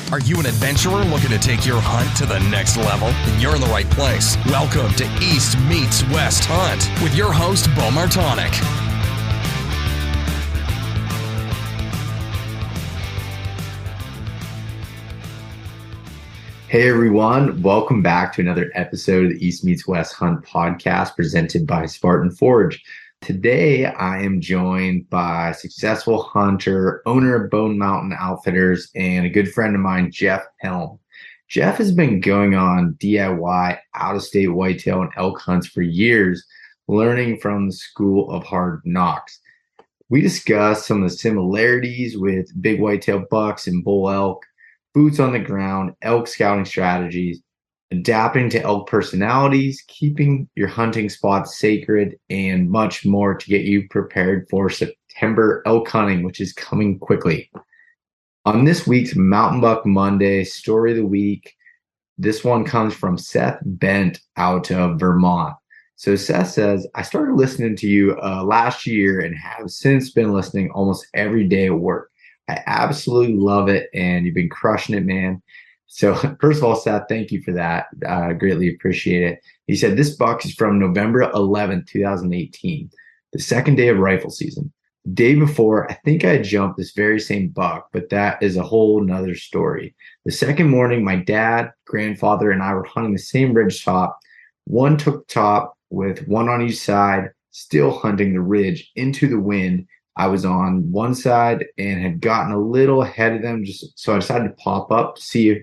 Are you an adventurer looking to take your hunt to the next level? Then you're in the right place. Welcome to East Meets West Hunt with your host, Beau Martonik. Hey everyone, welcome back to another episode of the East Meets West Hunt podcast presented by Spartan Forge. Today I am joined by successful hunter, owner of Bone Mountain Outfitters, and a good friend of mine, Jeff Helm. Jeff has been going on DIY out-of-state whitetail and elk hunts for years, learning from the School of Hard Knocks. We discussed some of the similarities with big whitetail bucks and bull elk, boots on the ground, elk scouting strategies, adapting to elk personalities, keeping your hunting spots sacred, and much more to get you prepared for September elk hunting, which is coming quickly. On this week's Mountain Buck Monday Story of the Week, this one comes from Seth Bent out of Vermont. So Seth says, I started listening to you last year and have since been listening almost every day at work. I absolutely love it, and you've been crushing it, man. So first of all, Seth, thank you for that. I greatly appreciate it. He said, this buck is from November 11th, 2018, the second day of rifle season. The day before, I think I jumped this very same buck, but that is a whole nother story. The second morning, my dad, grandfather, and I were hunting the same ridge top. One took top with one on each side, still hunting the ridge into the wind. I was on one side and had gotten a little ahead of them, so I decided to pop up to see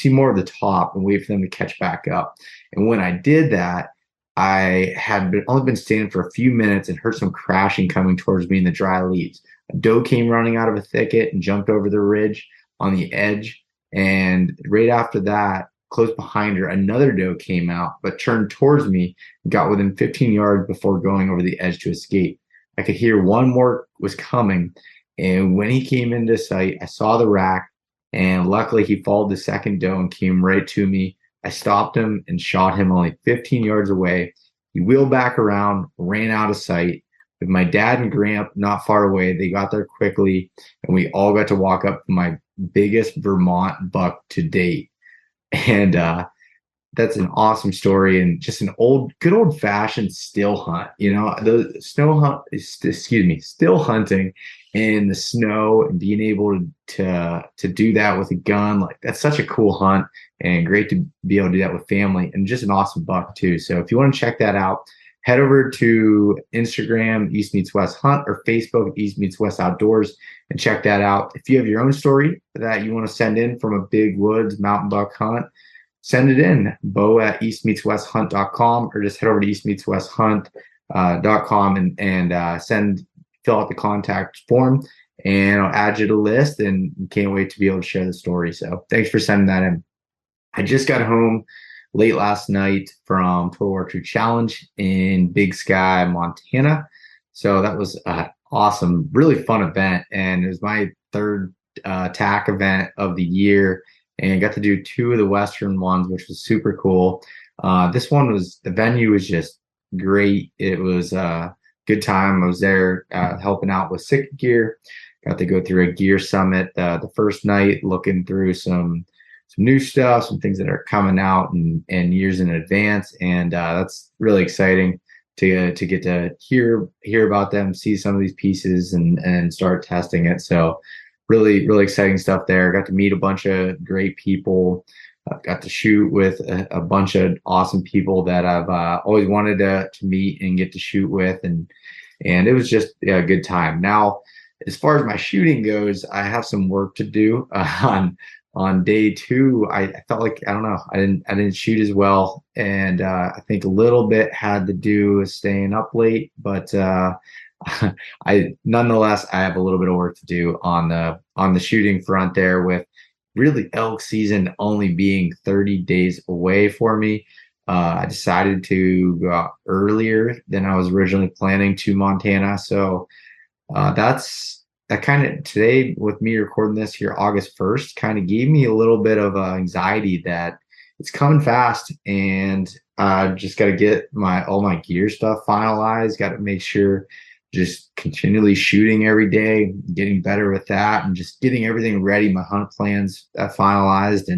more of the top and wait for them to catch back up. And when I did that, I had only been standing for a few minutes and heard some crashing coming towards me in the dry leaves. A doe came running out of a thicket and jumped over the ridge on the edge. And right after that, close behind her, another doe came out, but turned towards me and got within 15 yards before going over the edge to escape. I could hear one more was coming, and when he came into sight, I saw the rack, and luckily he followed the second doe and came right to me. I stopped him and shot him only 15 yards away. He wheeled back around, ran out of sight. With my dad and Gramp not far away, they got there quickly, and we all got to walk up to my biggest Vermont buck to date. And that's an awesome story, and just an good old fashioned still hunt. You know, the still hunting in the snow and being able to do that with a gun. Like, that's such a cool hunt and great to be able to do that with family, and just an awesome buck too. So if you want to check that out, head over to Instagram, East Meets West Hunt, or Facebook, East Meets West Outdoors, and check that out. If you have your own story that you want to send in from a big woods mountain buck hunt, send it in, beau@eastmeetswesthunt.com, or just head over to eastmeetswesthunt.com and fill out the contact form, and I'll add you to the list, and can't wait to be able to share the story. So thanks for sending that in. I just got home late last night from Total Archery Challenge in Big Sky, Montana. So that was an awesome, really fun event, and it was my third TAC event of the year. And I got to do two of the Western ones, which was super cool. This one the venue was just great. It was a good time. I was there helping out with sick gear. Got to go through a gear summit the first night, looking through some new stuff, some things that are coming out and years in advance. And that's really exciting to get to hear about them, see some of these pieces, and start testing it. So really, really exciting stuff there. Got to meet a bunch of great people. Got to shoot with a bunch of awesome people that I've always wanted to meet and get to shoot with. And it was just a good time. Now, as far as my shooting goes, I have some work to do on day two. I felt like, I don't know, I didn't shoot as well. And I think a little bit had to do with staying up late, but nonetheless, I have a little bit of work to do on the shooting front there, with really elk season only being 30 days away for me. I decided to go out earlier than I was originally planning to Montana. So that kind of, today with me recording this here, August 1st, kind of gave me a little bit of anxiety that it's coming fast, and just got to get all my gear stuff finalized. Got to make sure just continually shooting every day, getting better with that, and just getting everything ready, my hunt plans finalized,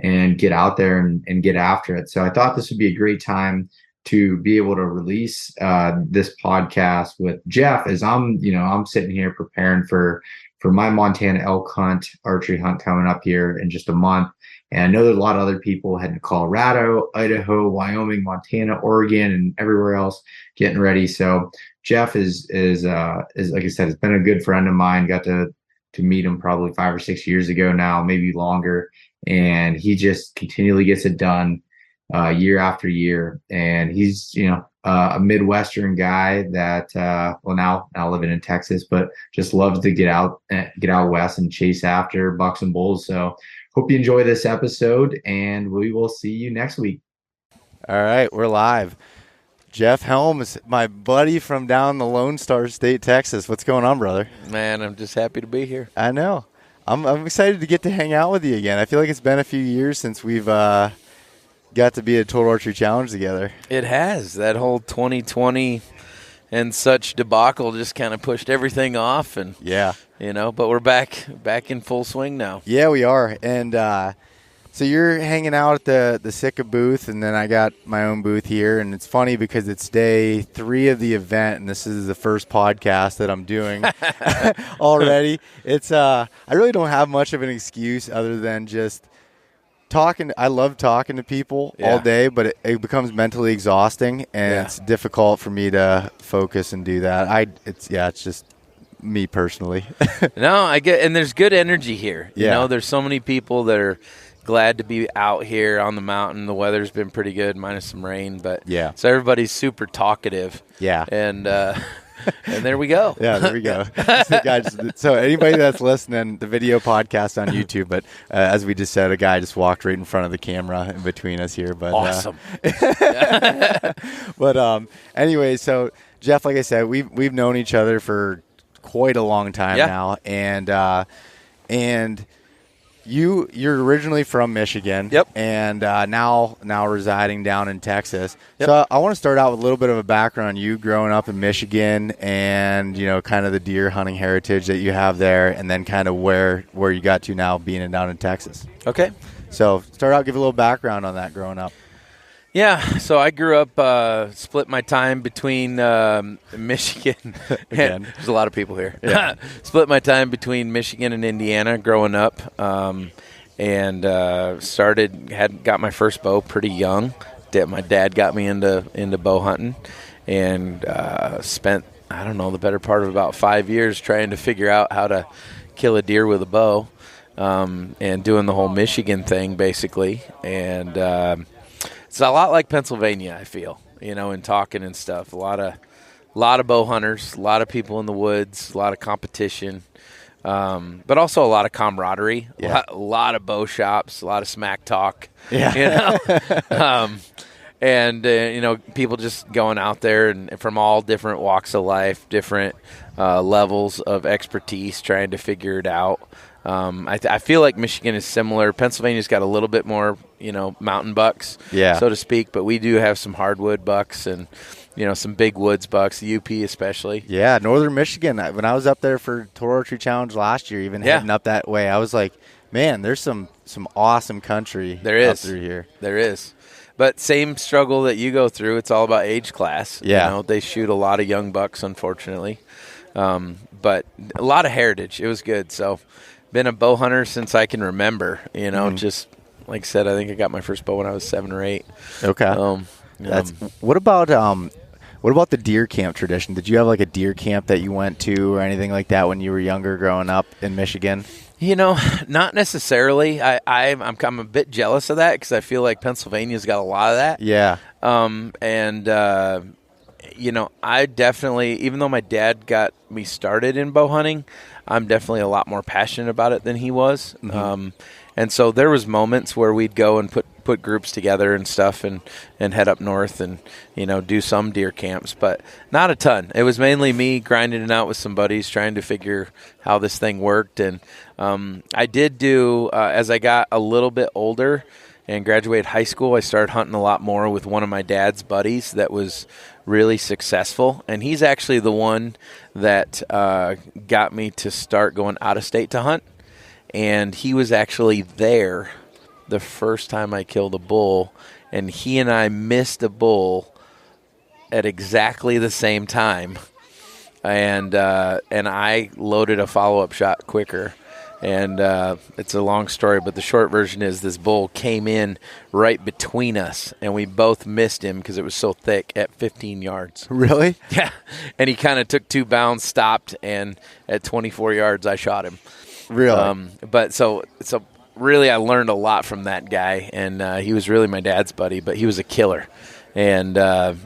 and get out there and get after it. So I thought this would be a great time to be able to release this podcast with Jeff, as I'm sitting here preparing for my Montana elk hunt, archery hunt coming up here in just a month. And I know there's a lot of other people heading to Colorado, Idaho, Wyoming, Montana, Oregon, and everywhere else getting ready. So Jeff is like I said, it's been a good friend of mine. Got to meet him probably 5 or 6 years ago now, maybe longer. And he just continually gets it done year after year. And he's, a Midwestern guy that, now living in Texas, but just loves to get out west and chase after bucks and bulls. So hope you enjoy this episode, and we will see you next week. All right, we're live. Jeff Helm is my buddy from down the Lone Star State, Texas. What's going on, brother? Man, I'm just happy to be here. I know. I'm excited to get to hang out with you again. I feel like it's been a few years since we've got to be at Total Archery Challenge together. It has. That whole 2020 and such debacle just kind of pushed everything off, and yeah, but we're back in full swing now. Yeah, we are. And so you're hanging out at the Sitka booth, and then I got my own booth here. And it's funny because it's day 3 of the event, and this is the first podcast that I'm doing already. It's I really don't have much of an excuse other than just talking. I love talking to people all day, but it becomes mentally exhausting, and it's difficult for me to focus and do that. It's just me personally. No, I get, and there's good energy here. There's so many people that are glad to be out here on the mountain. The weather's been pretty good, minus some rain, but so everybody's super talkative. Yeah, and there we go. Yeah, there we go. So anybody that's listening, the video podcast on YouTube, but as we just said, a guy just walked right in front of the camera in between us here. But awesome. But anyway, so Jeff, like I said, we've known each other for quite a long time now, and you're originally from Michigan, and now residing down in Texas. So I want to start out with a little bit of a background on you growing up in Michigan, and kind of the deer hunting heritage that you have there, and then kind of where you got to now being down in Texas. Okay. So start out, give a little background on that growing up. Yeah, so I grew up, split my time between Michigan. Again. There's a lot of people here. Yeah. Split my time between Michigan and Indiana growing up, and got my first bow pretty young. My dad got me into bow hunting, and spent, I don't know, the better part of about 5 years trying to figure out how to kill a deer with a bow, and doing the whole Michigan thing basically, and it's a lot like Pennsylvania, I feel, in talking and stuff. A lot of bow hunters, a lot of people in the woods, a lot of competition, but also a lot of camaraderie. Yeah. A lot of bow shops, a lot of smack talk. Yeah. And people just going out there and from all different walks of life, different levels of expertise, trying to figure it out. I feel like Michigan is similar. Pennsylvania's got a little bit more, mountain bucks, so to speak, but we do have some hardwood bucks and, some big woods bucks, the UP especially. Yeah, northern Michigan. When I was up there for Total Archery Challenge last year, even heading up that way, I was like, man, there's some awesome country up through here. There is. But same struggle that you go through. It's all about age class. Yeah. They shoot a lot of young bucks, unfortunately. But a lot of heritage. It was good. So been a bow hunter since I can remember, just like I said, I think I got my first bow when I was 7 or 8. Okay. What about the deer camp tradition? Did you have like a deer camp that you went to or anything like that when you were younger growing up in Michigan? Not necessarily. I'm a bit jealous of that because I feel like Pennsylvania's got a lot of that. Yeah. I definitely, even though my dad got me started in bow hunting, I'm definitely a lot more passionate about it than he was. Mm-hmm. And so there was moments where we'd go and put groups together and stuff and head up north and, do some deer camps, but not a ton. It was mainly me grinding it out with some buddies, trying to figure how this thing worked. And I did do, as I got a little bit older and graduated high school, I started hunting a lot more with one of my dad's buddies that was really successful. And he's actually the one that got me to start going out of state to hunt. And he was actually there the first time I killed a bull. And he and I missed a bull at exactly the same time. And I loaded a follow-up shot quicker. And it's a long story, but the short version is this bull came in right between us, and we both missed him because it was so thick at 15 yards. Really? Yeah. And he kind of took 2 bounds, stopped, and at 24 yards, I shot him. Really? But so really I learned a lot from that guy, and he was really my dad's buddy, but he was a killer. And,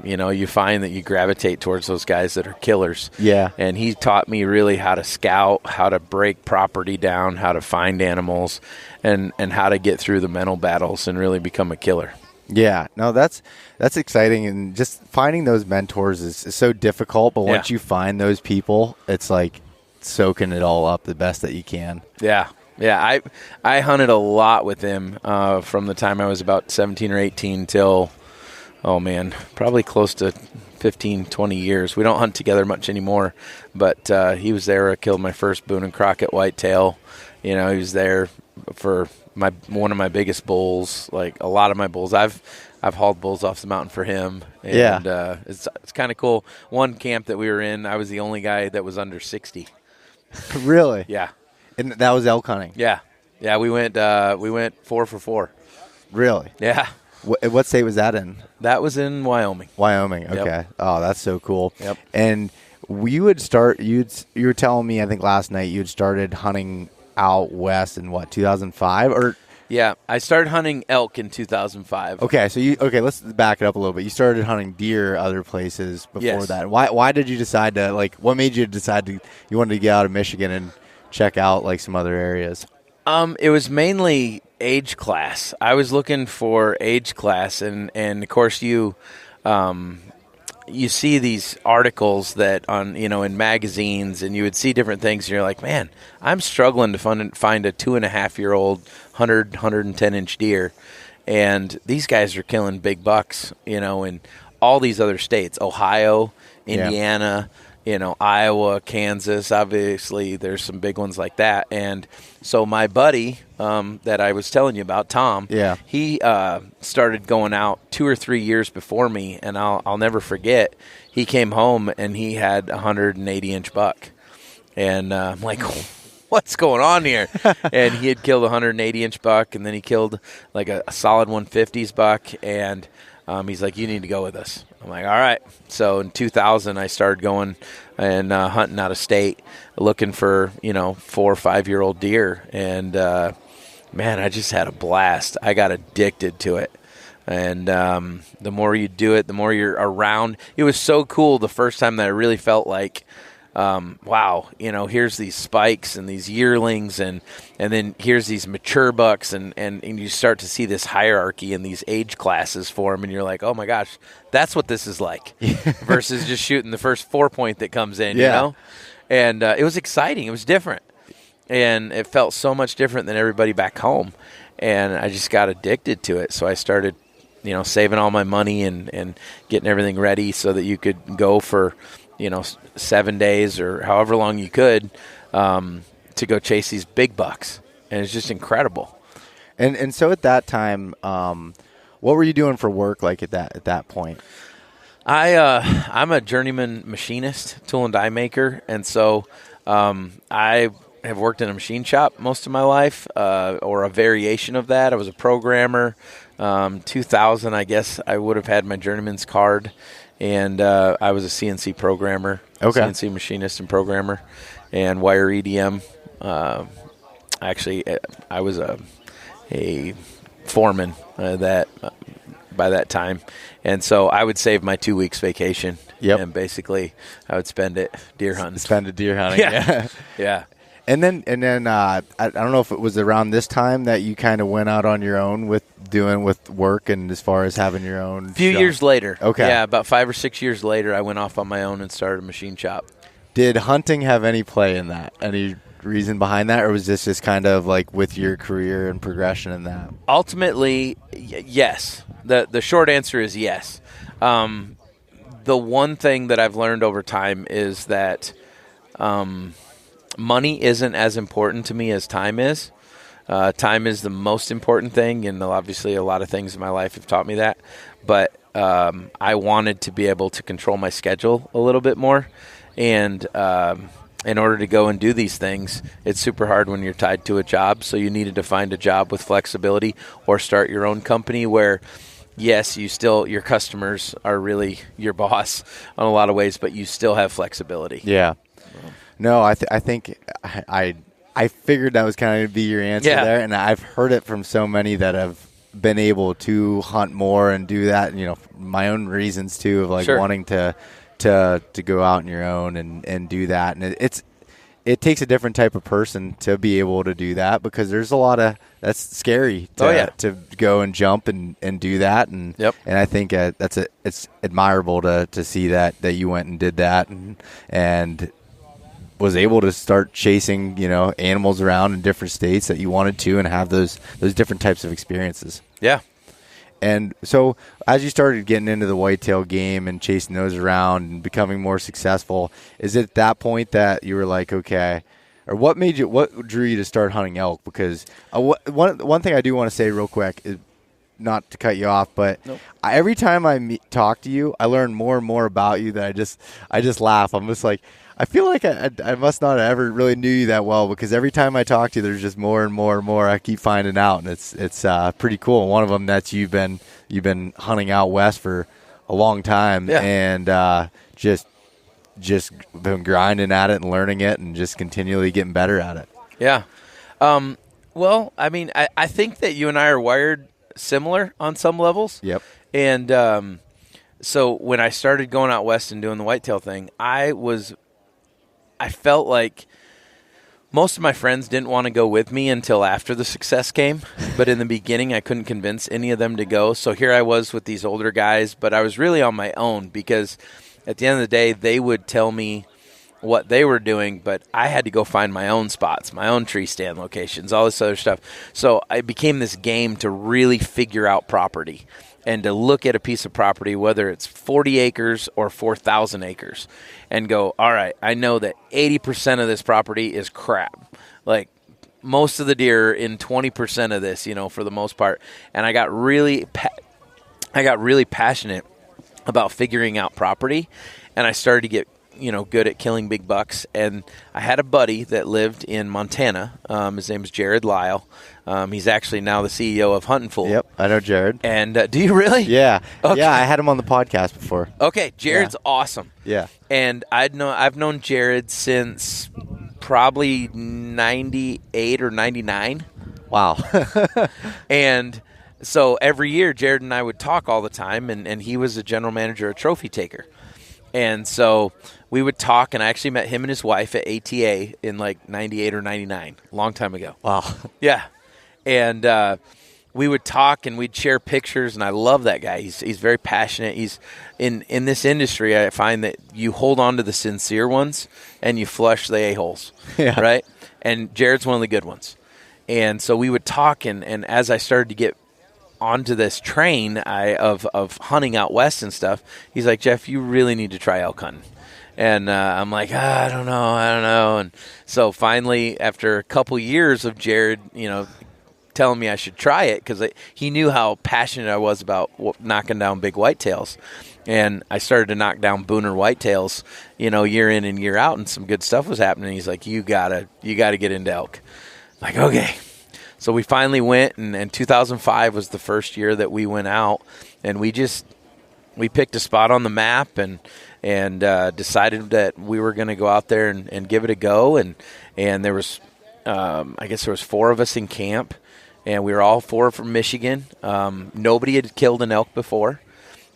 you find that you gravitate towards those guys that are killers. Yeah. And he taught me really how to scout, how to break property down, how to find animals, and how to get through the mental battles and really become a killer. Yeah. No, that's exciting. And just finding those mentors is so difficult. But once you find those people, it's like soaking it all up the best that you can. Yeah. Yeah. I hunted a lot with him from the time I was about 17 or 18 till... Oh, man, probably close to 15, 20 years. We don't hunt together much anymore, but he was there. I killed my first Boone and Crockett whitetail. He was there for one of my biggest bulls, like a lot of my bulls. I've hauled bulls off the mountain for him, and it's kind of cool. One camp that we were in, I was the only guy that was under 60. Really? Yeah. And that was elk hunting? Yeah. Yeah, we went 4 for 4. Really? Yeah. What state was that in? That was in Wyoming. Wyoming, okay. Yep. Oh, that's so cool. Yep. And you were telling me, I think last night, you had started hunting out west in what, 2005? Or yeah, I started hunting elk in 2005. Okay, so let's back it up a little bit. You started hunting deer other places before that. Why did you decide to, what made you decide you wanted to get out of Michigan and check out some other areas? It was mainly age class. I was looking for age class, and of course you see these articles that on in magazines, and you would see different things, and you're like, man, I'm struggling to find a 2.5-year-old 110-inch deer, and these guys are killing big bucks, in all these other states, Ohio, Indiana. Iowa, Kansas, obviously there's some big ones like that. And so my buddy that I was telling you about, Tom, he started going out 2 or 3 years before me, and I'll never forget, he came home and he had a 180-inch buck. And I'm like, what's going on here? And he had killed a 180-inch buck, and then he killed a solid 150s buck, and he's like, you need to go with us. I'm like, all right. So in 2000, I started going and hunting out of state, looking for, 4 or 5-year-old deer. And, man, I just had a blast. I got addicted to it. And the more you do it, the more you're around. It was so cool the first time that I really felt like, wow, here's these spikes and these yearlings, and then here's these mature bucks, and you start to see this hierarchy and these age classes for them, and you're like, oh my gosh, that's what this is like, versus just shooting the first 4-point that comes in, And it was exciting. It was different, and it felt so much different than everybody back home, and I just got addicted to it. So I started, saving all my money and getting everything ready so that you could go for 7 days or however long you could to go chase these big bucks. And it's just incredible. And so at that time, what were you doing for work at that point? I'm a journeyman machinist, tool and die maker. And so I have worked in a machine shop most of my life, or a variation of that. I was a programmer. 2000, I guess I would have had my journeyman's card. And I was a CNC programmer, CNC machinist and programmer, and wire EDM. Actually, I was a foreman by that time. And so I would save my 2 weeks vacation. And basically I would spend it deer hunting. Yeah. And then I don't know if it was around this time that you kind of went out on your own with work and as far as having your own few shop. Years later. Okay. Yeah, about 5 or 6 years later, I went off on my own and started a machine shop. Did hunting have any play in that? Any reason behind that, or was this just kind of like with your career and progression in that? Ultimately, yes. The short answer is yes. The one thing that I've learned over time is that money isn't as important to me as time is. Time is the most important thing, and obviously a lot of things in my life have taught me that. But I wanted to be able to control my schedule a little bit more, and in order to go and do these things, it's super hard when you're tied to a job. So you needed to find a job with flexibility or start your own company where, yes, your customers are really your boss on a lot of ways, but you still have flexibility. Yeah. No, I think I figured that was kind of be your answer there, and I've heard it from so many that have been able to hunt more and do that. You know, my own reasons too of like wanting to go out on your own and do that, and it takes a different type of person to be able to do that, because there's a lot of that's scary to go and jump and do that, and I think it's admirable to see that you went and did that and was able to start chasing, you know, animals around in different states that you wanted to, and have those different types of experiences. Yeah. And so as you started getting into the whitetail game and chasing those around and becoming more successful, is it at that point that you were like, okay, or what drew you to start hunting elk? Because one thing I do want to say real quick is, not to cut you off, but every time I talk to you, I learn more and more about you that I just laugh. I'm just like, I feel like I must not have ever really knew you that well, because every time I talk to you, there's just more and more and more I keep finding out, and it's pretty cool. And one of them that you've been hunting out west for a long time, and just been grinding at it and learning it, and just continually getting better at it. Yeah. Well, I mean, I think that you and I are wired similar on some levels. Yep. And so when I started going out west and doing the whitetail thing, I felt like most of my friends didn't want to go with me until after the success came. But in the beginning, I couldn't convince any of them to go. So here I was with these older guys, but I was really on my own, because at the end of the day, they would tell me what they were doing, but I had to go find my own spots, my own tree stand locations, all this other stuff. So it became this game to really figure out property and to look at a piece of property, whether it's 40 acres or 4,000 acres, and go, all right, I know that 80% of this property is crap. Like, most of the deer in 20% of this, you know, for the most part. And I got really passionate about figuring out property, and I started to get, you know, good at killing big bucks. And I had a buddy that lived in Montana. His name is Jared Lyle. He's actually now the CEO of Huntin' Fool. Yep, I know Jared. And do you really? Yeah. Okay. Yeah, I had him on the podcast before. Okay, Jared's awesome. Yeah. And I've known Jared since probably 98 or 99. Wow. And so every year, Jared and I would talk all the time, and he was the general manager of Trophy Taker. And so we would talk, and I actually met him and his wife at ATA in like 98 or 99, a long time ago. Wow. Yeah. And we would talk, and we'd share pictures, and I love that guy. He's very passionate. He's in this industry, I find that you hold on to the sincere ones, and you flush the a-holes, right? And Jared's one of the good ones. And so we would talk, and as I started to get onto this train of hunting out west and stuff, he's like, Jeff, you really need to try elk hunting. And I'm like, I don't know. And so finally, after a couple years of Jared, you know, telling me I should try it, because he knew how passionate I was about knocking down big whitetails. And I started to knock down booner whitetails, you know, year in and year out, and some good stuff was happening. He's like, you gotta get into elk. I'm like, okay. So we finally went, and 2005 was the first year that we went out, and we picked a spot on the map and decided that we were going to go out there and give it a go. And there was, I guess there was 4 of us in camp, and we were all 4 from Michigan. Nobody had killed an elk before,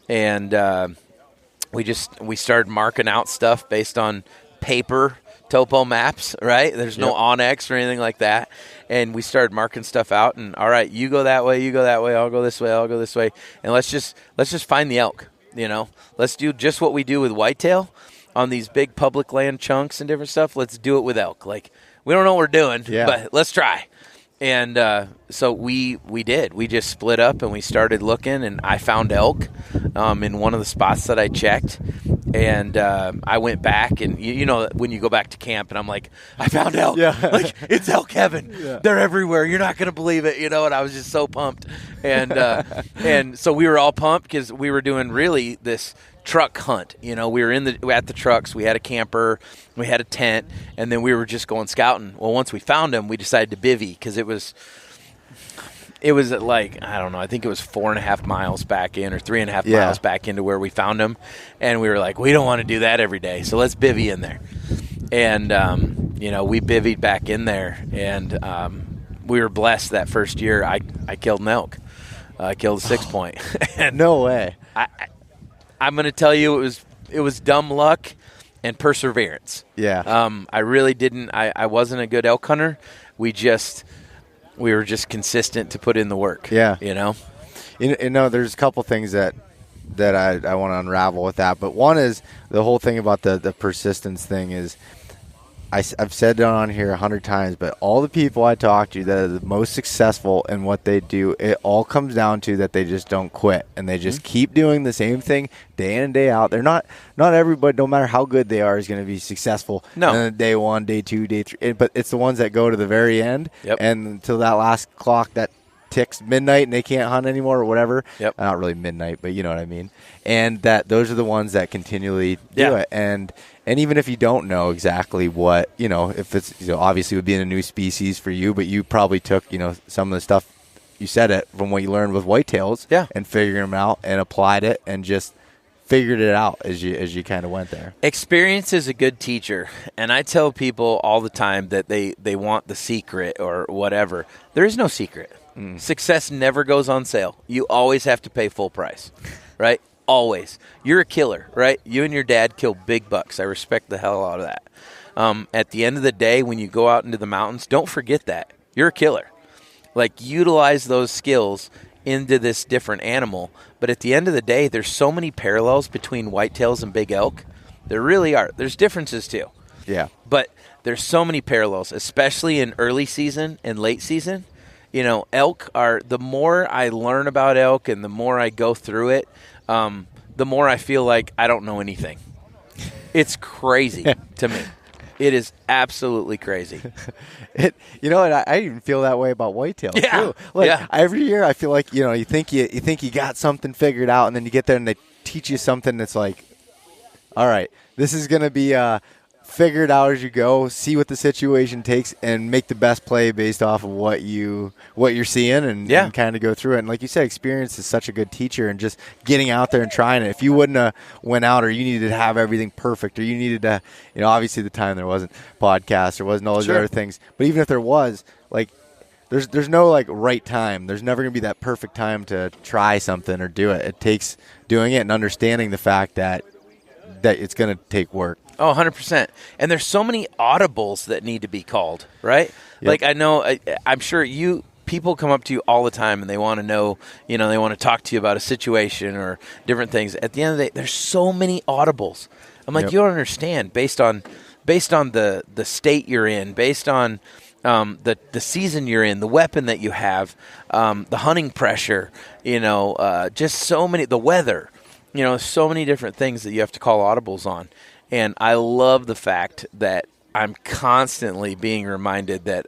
and we started marking out stuff based on paper topo maps, right? There's no Onyx or anything like that. And we started marking stuff out, and all right, you go that way, I'll go this way, and let's just find the elk, you know? Let's do just what we do with whitetail on these big public land chunks and different stuff. Let's do it with elk. Like, we don't know what we're doing, Yeah. but let's try. And so we did. We just split up and we started looking, and I found elk in one of the spots that I checked. And I went back, and you know when you go back to camp, and I'm like, I found elk. Yeah. Like, it's elk heaven. Yeah. They're everywhere. You're not going to believe it, you know. And I was just so pumped. And and so we were all pumped because we were doing really this truck hunt. You know, we were at the trucks. We had a camper, we had a tent, and then we were just going scouting. Well, once we found them, we decided to bivy because it was like, I don't know, I think it was 4.5 miles back in or 3.5 miles back into where we found them. And we were like, we don't want to do that every day, so let's bivy in there. And, you know, we bivied back in there, and we were blessed that first year. I killed an elk. I killed a 6-point. And No way. I'm going to tell you it was dumb luck and perseverance. Yeah. I really didn't. I wasn't a good elk hunter. We were just consistent to put in the work. Yeah. You know? You know, there's a couple things that I want to unravel with that. But one is the whole thing about the persistence thing is I've said it on here 100 times, but all the people I talk to that are the most successful in what they do, it all comes down to that they just don't quit and they just keep doing the same thing day in and day out. They're not everybody, no matter how good they are, is going to be successful. No. Day 1, day 2, day 3, but it's the ones that go to the very end and until that last clock that ticks midnight and they can't hunt anymore or whatever. Yep. Not really midnight, but you know what I mean. And that those are the ones that continually do it. And even if you don't know exactly what, you know, if it's, you know, obviously it would be in a new species for you, but you probably took, you know, some of the stuff you said it from what you learned with whitetails and figuring them out and applied it and just figured it out as you kind of went there. Experience is a good teacher, and I tell people all the time that they want the secret or whatever. There is no secret. Success never goes on sale. You always have to pay full price, right? Always. You're a killer, right? You and your dad kill big bucks. I respect the hell out of that. At the end of the day, when you go out into the mountains, don't forget that. You're a killer. Like, utilize those skills into this different animal. But at the end of the day, there's so many parallels between whitetails and big elk. There really are. There's differences too. Yeah. But there's so many parallels, especially in early season and late season. You know, elk are, the more I learn about elk and the more I go through it, the more I feel like I don't know anything. It's crazy to me. It is absolutely crazy. You know, and I even feel that way about whitetails too. Like every year, I feel like, you know, you think you got something figured out, and then you get there and they teach you something that's like, all right, this is going to be figure it out as you go, see what the situation takes, and make the best play based off of what you're seeing, and kind of go through it. And like you said, experience is such a good teacher, and just getting out there and trying it. If you wouldn't have went out, or you needed to have everything perfect, or you needed to, you know, obviously the time there wasn't podcasts, there wasn't all those other things. But even if there was, like, there's no like right time. There's never going to be that perfect time to try something or do it. It takes doing it and understanding the fact that it's going to take work. Oh, 100%. And there's so many audibles that need to be called, right? Yep. Like, I know, I'm sure people come up to you all the time and they want to know, you know, they want to talk to you about a situation or different things. At the end of the day, there's so many audibles. I'm like, you don't understand, based on the state you're in, based on the season you're in, the weapon that you have, the hunting pressure, you know, just so many, the weather, you know, so many different things that you have to call audibles on. And I love the fact that I'm constantly being reminded that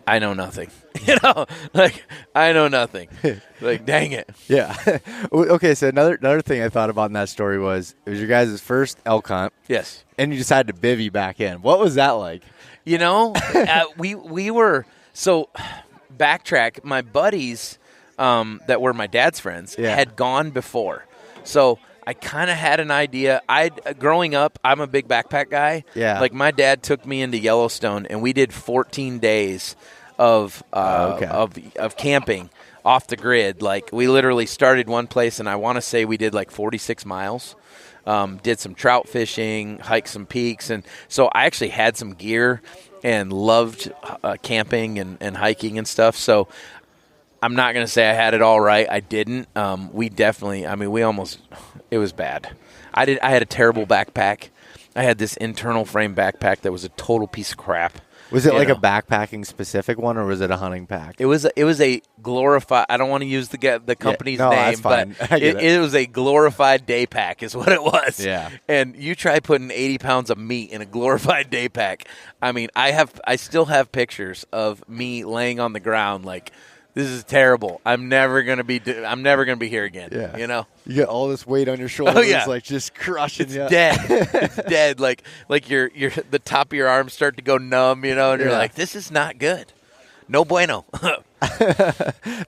I know nothing. You know, like, I know nothing. Like, dang it. Yeah. Okay, so another thing I thought about in that story was, it was your guys' first elk hunt. Yes. And you decided to bivy back in. What was that like? You know, we were, so backtrack, my buddies that were my dad's friends had gone before. So I kind of had an idea. Growing up, I'm a big backpack guy. Yeah. Like, my dad took me into Yellowstone, and we did 14 days of camping off the grid. Like, we literally started one place, and I want to say we did like 46 miles. Did some trout fishing, hiked some peaks, and so I actually had some gear and loved camping and hiking and stuff. So I'm not going to say I had it all right. I didn't. We definitely, I mean, it was bad. I had a terrible backpack. I had this internal frame backpack that was a total piece of crap. Was it like a backpacking specific one, or was it a hunting pack? It was a glorified. I don't want to use the company's name, but it was a glorified day pack, is what it was. Yeah. And you try putting 80 pounds of meat in a glorified day pack. I mean, I still have pictures of me laying on the ground like, this is terrible. I'm never gonna be here again. Yeah. You know. You get all this weight on your shoulders, like just crushing you. Dead. It's dead. Like your the top of your arms start to go numb. You know, and you're like, this is not good. No bueno.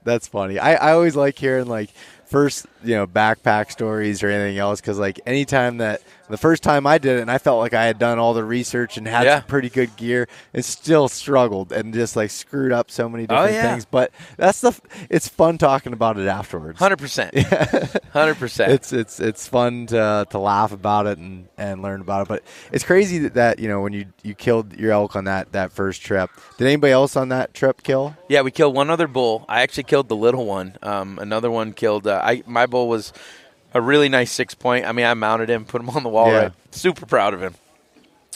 That's funny. I always like hearing like first backpack stories or anything else, because like anytime that the first time I did it and I felt like I had done all the research and had some pretty good gear, and still struggled and just like screwed up so many different things. But it's fun talking about it afterwards. 100%. 100%. It's fun to laugh about it and learn about it. But it's crazy that when you killed your elk on that first trip. Did anybody else on that trip kill? Yeah, we killed one other bull. I actually killed the little one. Another one killed. My bull was a really nice 6-point. I mean, I mounted him, put him on the wall. Right. Super proud of him.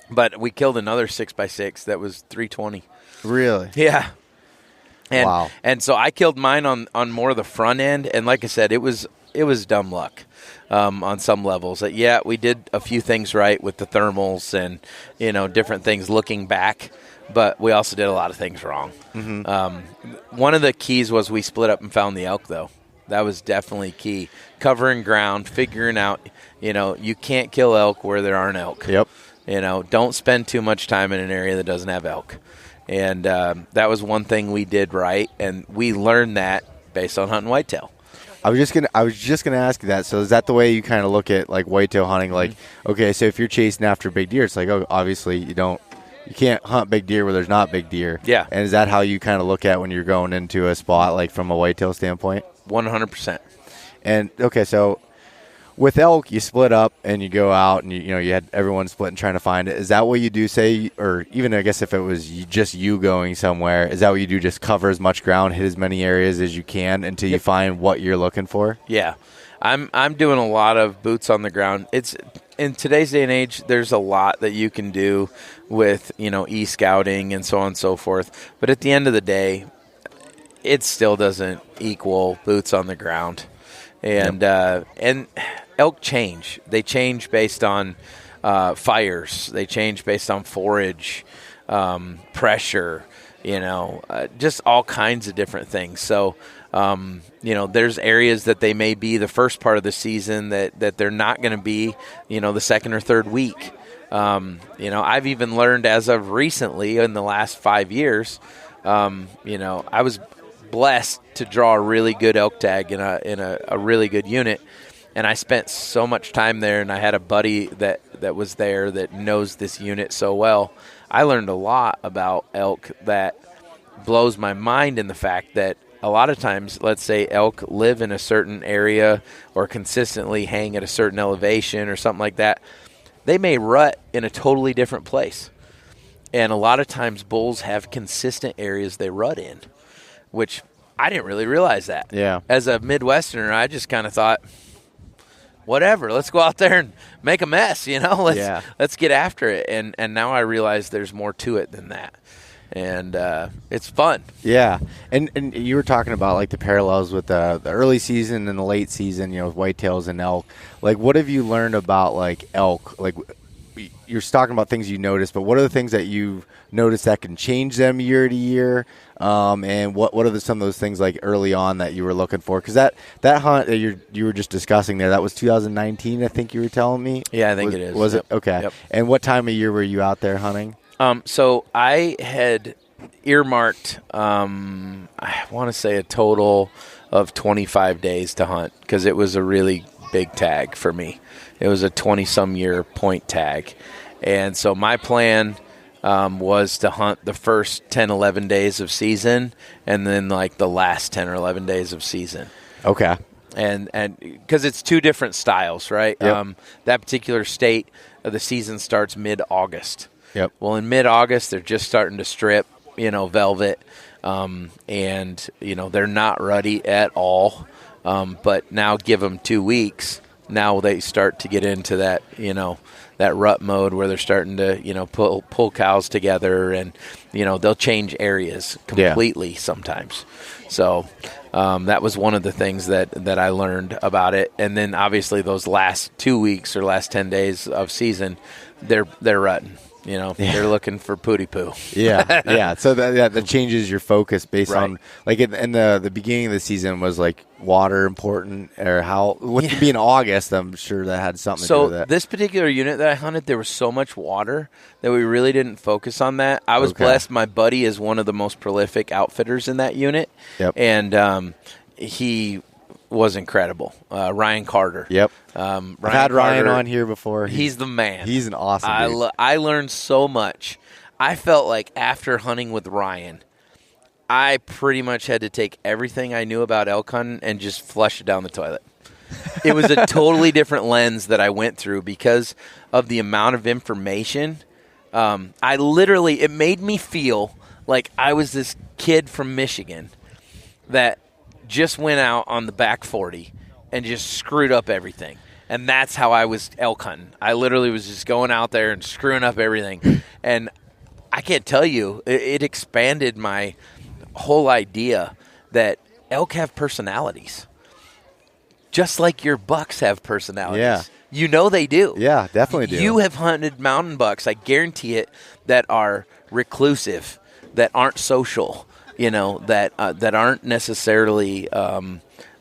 But we killed another 6x6 that was 320. Really? Yeah. And, wow. And so I killed mine on more of the front end, and like I said, it was dumb luck on some levels. We did a few things right with the thermals and different things looking back, but we also did a lot of things wrong. Mm-hmm. One of the keys was we split up and found the elk, though. That was definitely key. Covering ground, figuring out, you can't kill elk where there aren't elk. Yep. Don't spend too much time in an area that doesn't have elk. And that was one thing we did right, and we learned that based on hunting whitetail. I was just gonna ask you that. So is that the way you kind of look at like whitetail hunting? Like, okay, so if you're chasing after big deer, it's like, oh, obviously you can't hunt big deer where there's not big deer. Yeah. And is that how you kind of look at when you're going into a spot, like from a whitetail standpoint? 100%. And okay, so with elk, you split up and you go out and you had everyone split and trying to find it. Is that what you do? Say, or even I guess if it was just you going somewhere, is that what you do? Just cover as much ground, hit as many areas as you can until you find what you're looking for? Yeah, I'm doing a lot of boots on the ground. It's in today's day and age, there's a lot that you can do with e-scouting and so on and so forth. But at the end of the day, it still doesn't equal boots on the ground. And and elk change. They change based on fires. They change based on forage, pressure, just all kinds of different things. So, there's areas that they may be the first part of the season that they're not going to be, the second or third week. I've even learned as of recently in the last 5 years, I was blessed to draw a really good elk tag in a really good unit, and I spent so much time there, and I had a buddy that was there that knows this unit so well. I learned a lot about elk that blows my mind, in the fact that a lot of times, let's say elk live in a certain area or consistently hang at a certain elevation or something like that, they may rut in a totally different place. And a lot of times bulls have consistent areas they rut in, which I didn't really realize that. Yeah. As a Midwesterner, I just kind of thought, whatever, let's go out there and make a mess, Let's get after it. And now I realize there's more to it than that. And it's fun. Yeah. And you were talking about like the parallels with the early season and the late season, with whitetails and elk. Like, what have you learned about like elk? Like, you're talking about things you noticed, but what are the things that you've noticed that can change them year to year? And what are some of those things like early on that you were looking for? Because that hunt that you were just discussing there, that was 2019, I think you were telling me. Yeah, I think it is. Was it? Okay. Yep. And what time of year were you out there hunting? So I had earmarked, I want to say a total of 25 days to hunt, because it was a really big tag for me. It was a 20-some year point tag. And so my plan was to hunt the first 10, 11 days of season, and then like the last 10 or 11 days of season. Okay. And because it's two different styles, right? Yep. That particular state of the season starts mid-August. Yep. Well, in mid-August, they're just starting to strip, velvet, and, they're not ruddy at all. But now give them 2 weeks. now they start to get into that, that rut mode where they're starting to, pull cows together, and, they'll change areas completely sometimes. So that was one of the things that I learned about it. And then obviously those last 2 weeks or last 10 days of season, they're rutting. They're looking for pooty poo. Yeah. So that changes your focus based on, like, in the beginning of the season was like water important, or how with being August, I'm sure that had something to do with it. So this particular unit that I hunted, there was so much water that we really didn't focus on that. I was blessed. My buddy is one of the most prolific outfitters in that unit. Yep. And he was incredible. Ryan Carter. Yep. I've had Ryan on here before. He's the man. He's an awesome dude. I learned so much. I felt like after hunting with Ryan, I pretty much had to take everything I knew about elk hunting and just flush it down the toilet. It was a totally different lens that I went through because of the amount of information. It made me feel like I was this kid from Michigan that just went out on the back 40 and just screwed up everything. And that's how I was elk hunting. I literally was just going out there and screwing up everything. And I can't tell you, it expanded my whole idea that elk have personalities. Just like your bucks have personalities. Yeah. They do. Yeah, definitely do. You have hunted mountain bucks, I guarantee it, that are reclusive, that aren't social, that aren't necessarily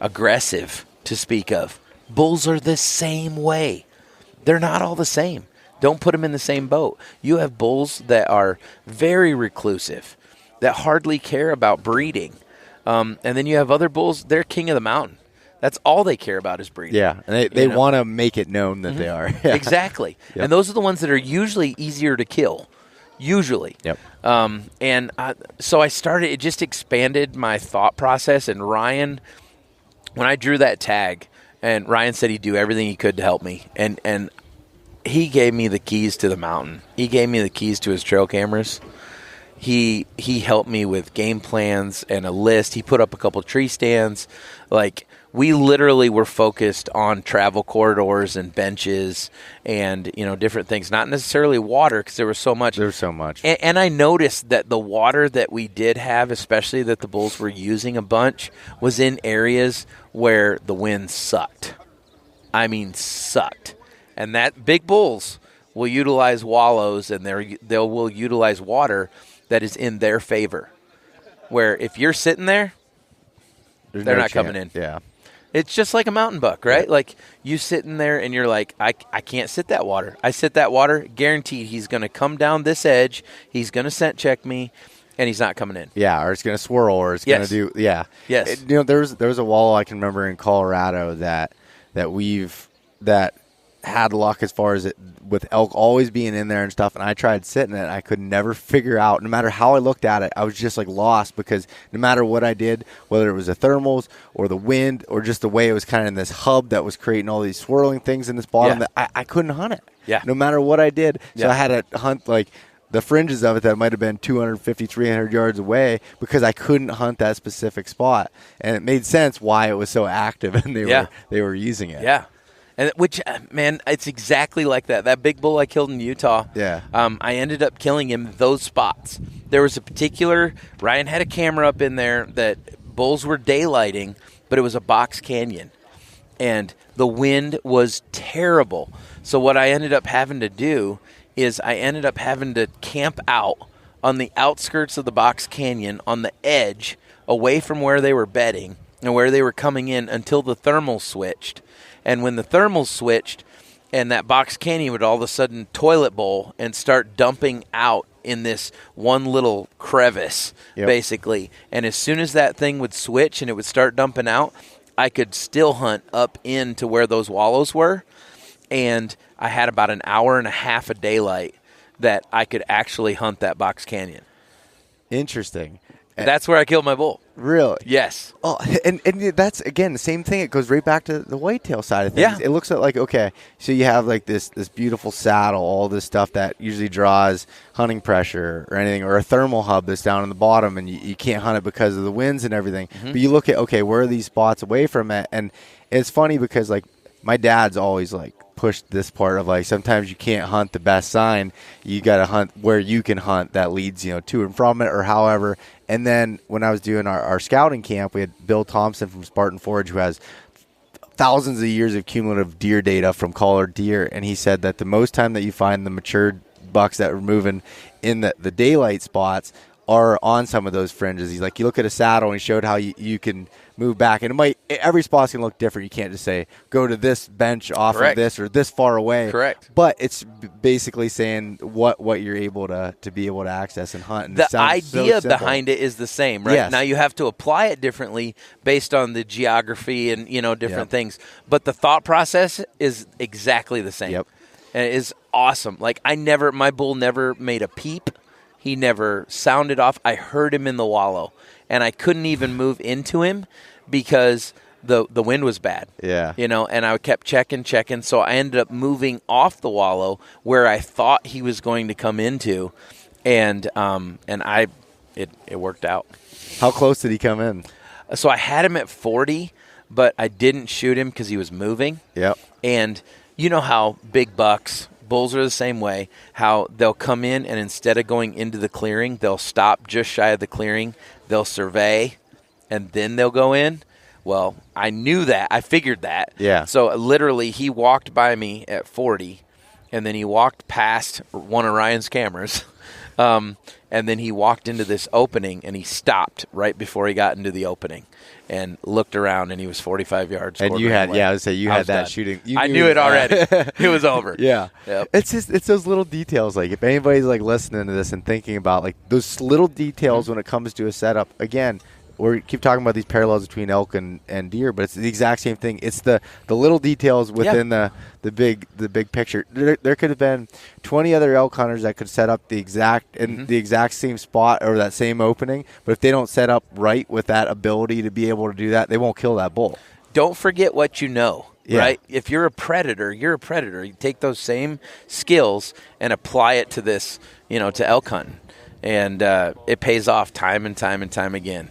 aggressive to speak of. Bulls are the same way. They're not all the same. Don't put them in the same boat. You have bulls that are very reclusive, that hardly care about breeding. And then you have other bulls, they're king of the mountain. That's all they care about is breeding. Yeah, and they want to make it known that they are. Yeah. Exactly. Yep. And those are the ones that are usually easier to kill. Usually. Yep. So I started, it just expanded my thought process. And Ryan, when I drew that tag, and Ryan said he'd do everything he could to help me. And he gave me the keys to the mountain. He gave me the keys to his trail cameras. He helped me with game plans and a list. He put up a couple tree stands. Like, we literally were focused on travel corridors and benches and, different things. Not necessarily water, because there was so much. There's so much. And I noticed that the water that we did have, especially that the bulls were using a bunch, was in areas where the wind sucked. I mean, sucked. And that big bulls will utilize wallows, and they will utilize water that is in their favor. Where if you're sitting there, they're not coming in. Yeah. It's just like a mountain buck, right? Yeah. Like, you sitting there and you're like, I can't sit that water. I sit that water, guaranteed he's going to come down this edge, he's going to scent check me, and he's not coming in. Yeah, or it's going to swirl, or it's going to do, yeah. Yes. There's a wallow I can remember in Colorado that had luck as far as it with elk always being in there and stuff, and I tried sitting it. I could never figure out, no matter how I looked at it, I was just like lost, because no matter what I did, whether it was the thermals or the wind or just the way it was kind of in this hub that was creating all these swirling things in this bottom, that I couldn't hunt it. Yeah. No matter what I did. So I had to hunt like the fringes of it that might have been 250, 300 yards away, because I couldn't hunt that specific spot. And it made sense why it was so active and they were using it. Yeah. And which, man, it's exactly like that. That big bull I killed in Utah, I ended up killing him in those spots. There was a particular, Ryan had a camera up in there that bulls were daylighting, but it was a box canyon. And the wind was terrible. So what I ended up having to do is I ended up having to camp out on the outskirts of the box canyon on the edge, away from where they were bedding and where they were coming in, until the thermals switched. And when the thermals switched, and that box canyon would all of a sudden toilet bowl and start dumping out in this one little crevice, basically. And as soon as that thing would switch and it would start dumping out, I could still hunt up into where those wallows were. And I had about an hour and a half of daylight that I could actually hunt that box canyon. Interesting. That's where I killed my bull. Really? Yes. Oh, and that's, again, the same thing. It goes right back to the whitetail side of things. Yeah. It looks like, okay, so you have like this beautiful saddle, all this stuff that usually draws hunting pressure or anything, or a thermal hub that's down in the bottom, and you can't hunt it because of the winds and everything. Mm-hmm. But you look at, okay, where are these spots away from it? And it's funny because, like, my dad's always like pushed this part of like sometimes you can't hunt the best sign. You got to hunt where you can hunt that leads, to and from it or however. And then when I was doing our scouting camp, we had Bill Thompson from Spartan Forage, who has thousands of years of cumulative deer data from collared deer. And he said that the most time that you find the matured bucks that were moving in the daylight spots are on some of those fringes. He's like, you look at a saddle, and he showed how you can move back, and every spot's gonna look different. You can't just say go to this bench off Correct. of this or this far away. Correct. But it's basically saying what you're able to be able to access and hunt. And the idea behind it is the same, right? Yes. Now you have to apply it differently based on the geography and different things, but the thought process is exactly the same. Yep. And it is awesome. Like my bull never made a peep. He never sounded off. I heard him in the wallow, and I couldn't even move into him because the wind was bad. Yeah. And I kept checking. So I ended up moving off the wallow where I thought he was going to come into, and it worked out. How close did he come in? So I had him at 40, but I didn't shoot him because he was moving. Yep. And you know how big bucks, bulls are the same way, how they'll come in and instead of going into the clearing, they'll stop just shy of the clearing, they'll survey, and then they'll go in. Well, I knew that. I figured that. Yeah. So literally he walked by me at 40, and then he walked past one of Ryan's cameras, and then he walked into this opening, and he stopped right before he got into the opening and looked around, and he was 45 yards. And you had, away. I would say you had that done. shooting. I knew it already. It was over. Yeah. Yep. It's those little details. Like if anybody's like listening to this and thinking about like those little details when it comes to a setup, again, we keep talking about these parallels between elk and deer, but it's the exact same thing. It's the little details within the big picture. There could have been 20 other elk hunters that could set up the exact same spot or that same opening, but if they don't set up right with that ability to be able to do that, they won't kill that bull. Don't forget what you know. Yeah. Right? If you're a predator, you're a predator. You take those same skills and apply it to this, to elk hunting, and it pays off time and time and time again.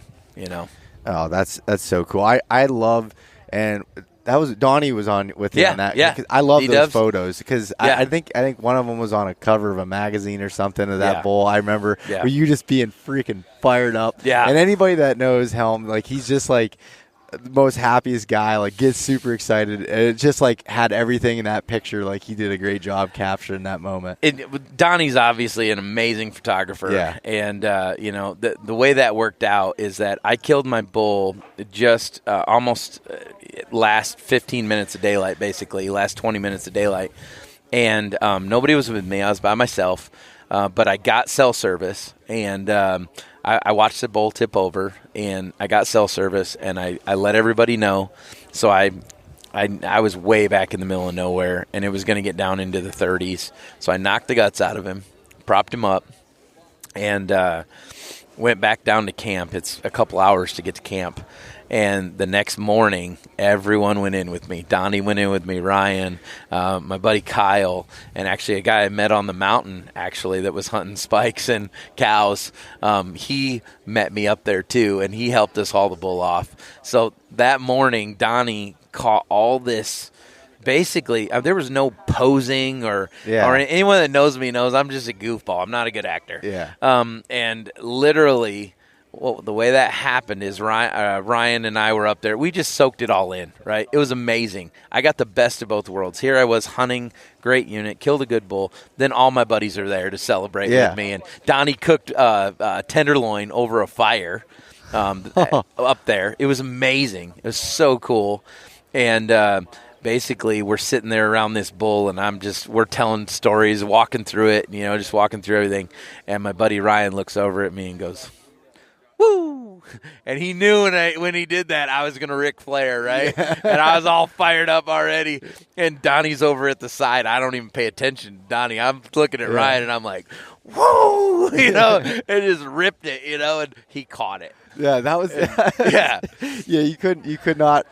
Oh, that's so cool. I love, and that was Donnie was on with you on that. Yeah, I love those does. photos because I think one of them was on a cover of a magazine or something of that bull. I remember where you just being freaking fired up. Yeah. And anybody that knows Helm, like he's just like the most happiest guy, like gets super excited, and it just like had everything in that picture. Like he did a great job capturing that moment. Donnie's obviously an amazing photographer, and the way that worked out is that I killed my bull just almost last 15 minutes of daylight, basically last 20 minutes of daylight, and nobody was with me. I was by myself, but I got cell service, and I watched the bull tip over, and I got cell service, and I let everybody know. So I was way back in the middle of nowhere, and it was going to get down into the 30s. So I knocked the guts out of him, propped him up, and went back down to camp. It's a couple hours to get to camp. And the next morning, everyone went in with me. Donnie went in with me, Ryan, my buddy Kyle, and actually a guy I met on the mountain, actually, that was hunting spikes and cows. He met me up there, too, and he helped us haul the bull off. So that morning, Donnie caught all this. Basically, there was no posing or anyone that knows me knows I'm just a goofball. I'm not a good actor. Yeah. And literally, well, the way that happened is Ryan and I were up there. We just soaked it all in, right? It was amazing. I got the best of both worlds. Here I was hunting, great unit, killed a good bull. Then all my buddies are there to celebrate with me. And Donnie cooked tenderloin over a fire up there. It was amazing. It was so cool. And basically, we're sitting there around this bull, and we're telling stories, walking through it, just walking through everything. And my buddy Ryan looks over at me and goes, "Woo!" And he knew when he did that, I was going to Ric Flair, right? And I was all fired up already. And Donnie's over at the side. I don't even pay attention to Donnie. I'm looking at Ryan, and I'm like, "Whoa!" And just ripped it, and he caught it. Yeah, that was yeah. You could not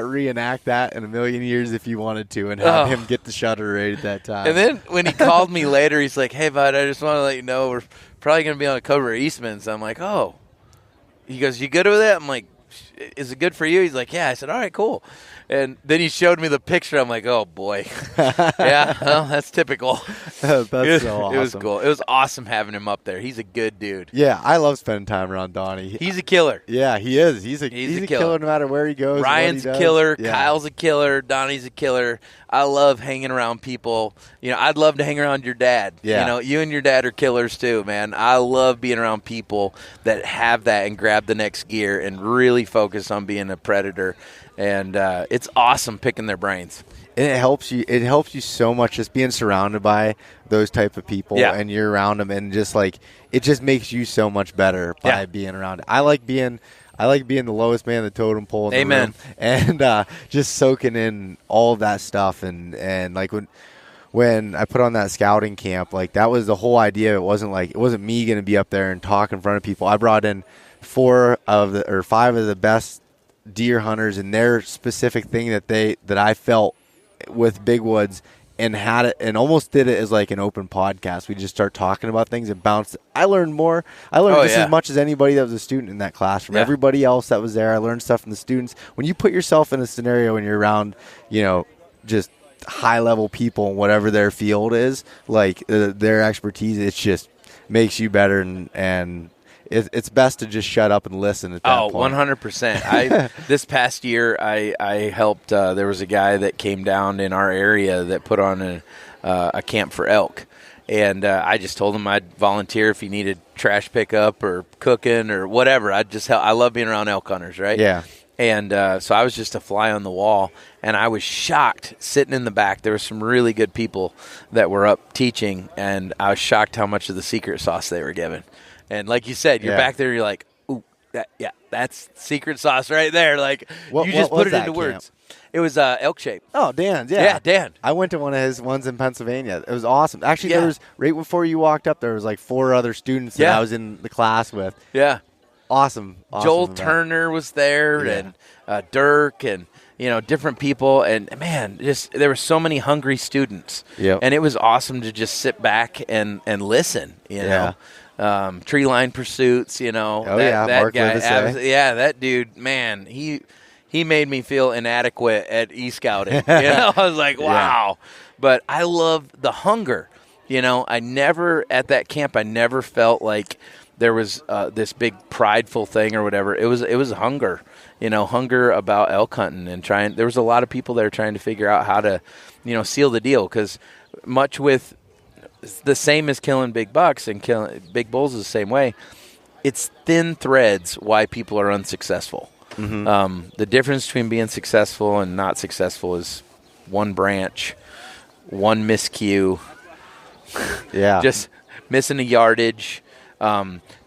reenact that in a million years if you wanted to, and have him get the shutter right at that time. And then when he called me later, he's like, "Hey, bud, I just want to let you know we're probably going to be on the cover of Eastman's." I'm like, "Oh." He goes, "You good with it?" I'm like, is it good for you? He's like, yeah. I said, all right, cool. And then he showed me the picture. I'm like, oh, boy. Yeah, well, that's typical. That's so awesome. It was cool. It was awesome having him up there. He's a good dude. Yeah, I love spending time around Donnie. He's a killer. Yeah, he is. He's a killer no matter where he goes. Ryan's a killer. Yeah. Kyle's a killer. Donnie's a killer. I love hanging around people. I'd love to hang around your dad. Yeah. You and your dad are killers too, man. I love being around people that have that and grab the next gear and really focus on being a predator. And it's awesome picking their brains. And it helps you. It helps you so much just being surrounded by those type of people, and you're around them, and just like it just makes you so much better by being around it. I like being the lowest man on the totem pole in the room, and just soaking in all of that stuff. And like when I put on that scouting camp, like that was the whole idea. It wasn't me going to be up there and talk in front of people. I brought in 5 of the best deer hunters in their specific thing that I felt with Big Woods, and had it and almost did it as like an open podcast. We just start talking about things and bounced. I learned more. I learned as much as anybody that was a student in that class from everybody else that was there. I learned stuff from the students. When you put yourself in a scenario and you're around, just high level people and whatever their field is, like their expertise, it just makes you better, and it's best to just shut up and listen at that point. 100%. This past year, I helped. There was a guy that came down in our area that put on a camp for elk. And I just told him I'd volunteer if he needed trash pickup or cooking or whatever. I'd just help. I love being around elk hunters, right? Yeah. And so I was just a fly on the wall, and I was shocked sitting in the back. There were some really good people that were up teaching, and I was shocked how much of the secret sauce they were given. And like you said, you're back there, you're like, ooh, that's secret sauce right there. Like, you just put it into words. It was Elk Shape. Oh, Dan's, yeah. Yeah, Dan. I went to one of his ones in Pennsylvania. It was awesome. Actually, there was, right before you walked up, there was like 4 other students that I was in the class with. Yeah. Awesome Joel event. Turner was there, and Dirk, and different people, and man, just there were so many hungry students. Yep. And it was awesome to just sit back and listen. Tree line pursuits. That Mark guy. Livesey. That dude. Man, he made me feel inadequate at e-scouting. I was like, wow. But I love the hunger. I never at that camp. I never felt like there was this big prideful thing or whatever. It was hunger, hunger about elk hunting and trying. There was a lot of people there trying to figure out how to, seal the deal, because much with the same as killing big bucks and killing big bulls is the same way. It's thin threads why people are unsuccessful. Mm-hmm. The difference between being successful and not successful is one branch, one miscue, just missing a yardage.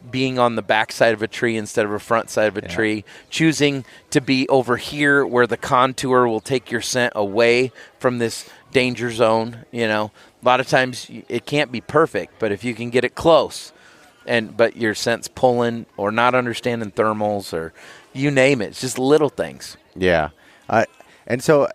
Being on the back side of a tree instead of a front side of a tree, choosing to be over here where the contour will take your scent away from this danger zone. A lot of times it can't be perfect, but if you can get it close, but your scent's pulling or not understanding thermals or you name it, it's just little things. Yeah. And so